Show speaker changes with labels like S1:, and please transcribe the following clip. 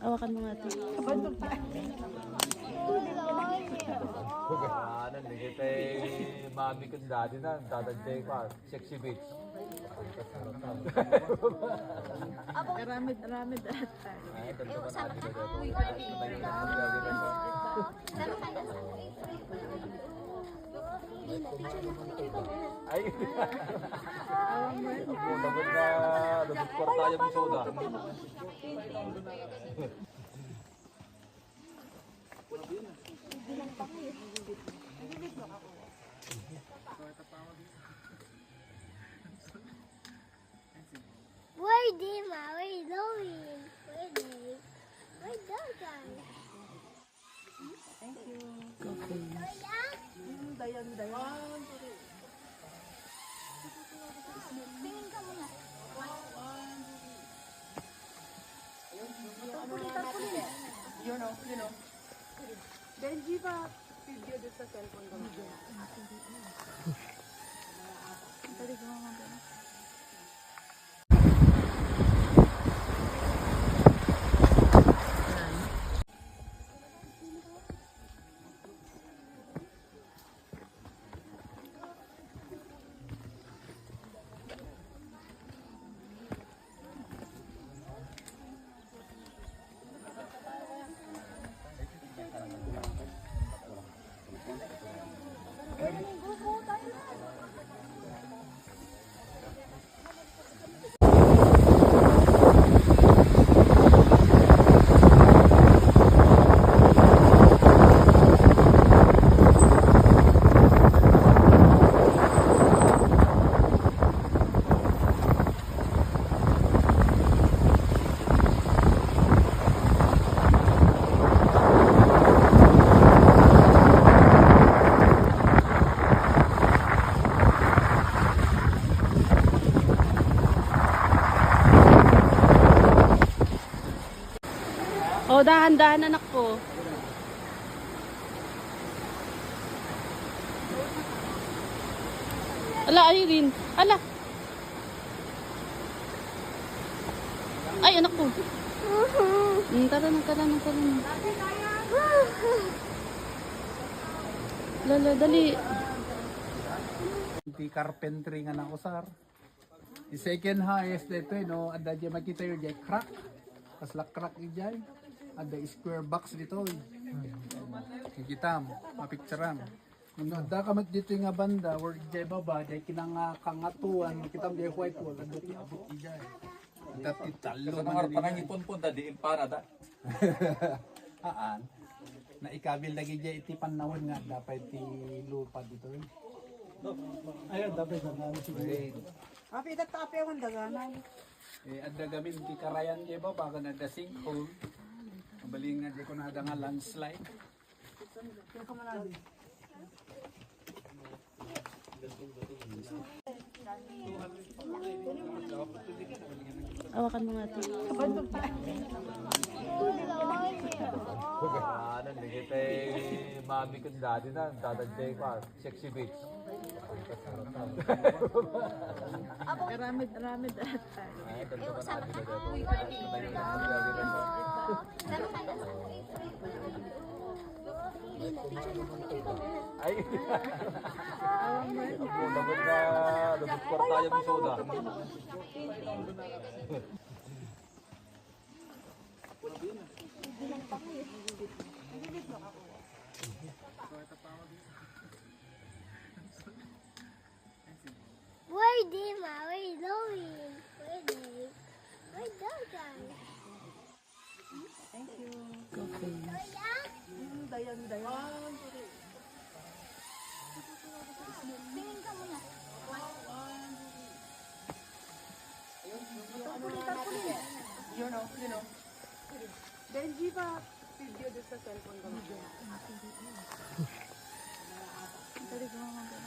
S1: Awakan mo nga ito.
S2: Kita mami ko dati na, dadagday ka, sexy beach.
S1: Ramid dahil.
S2: Ay, dapat ko tayo ng soda.
S3: Pwede, ma. Wait, going. Pwede. Wait, dagan.
S1: Thank you.
S3: Dayan.
S1: Dayan.
S3: Tingin ka muna.
S1: Yun o. Benji ba? Video doon sa cellphone ko. Dali ko mga ba? Oh, dahan-dahan anak ko. Ala, Irene. Ala. Ay, anak ko. Tara na. Lala, dali.
S4: Di carpentry nga na usar. The second highest dito, no, ada dyan makita yung dyan crack. Kasla crack dyan. Ada square box dito. Kita, mapicturean. Kung ada ka dito nga banda, where dyan baba, dyan kinangakangatuan, kita dyan white wall, ada dyan abot dyan. Dati talo
S2: Kasi
S4: man
S2: panang ipon-pon, dadi impara da.
S4: Haan. Na ikabil lagi dyan iti panahon nga, dapat iti lupa dito. Ayun, dapat na namin siguro.
S1: Api, tapi ako ang daganan.
S4: Ada gamin di karayan di ba baka na sinkhole. Mabaling nga di ko na ada nga landslide.
S1: Awakan mo nga ito.
S2: Kita mami ko dati na, dadagday ka, sexy beach.
S1: Ramid dahil.
S2: Ay, dapat ko tayo ng soda.
S3: Pwede, ma. Wait, going. Pwede. Wait, dagan.
S1: Thank you.
S3: Dayan.
S1: Dayan.
S3: Tingin ka muna.
S1: Yun o. Benji ba? Video doon sa cellphone ko. Dali ko mga ba?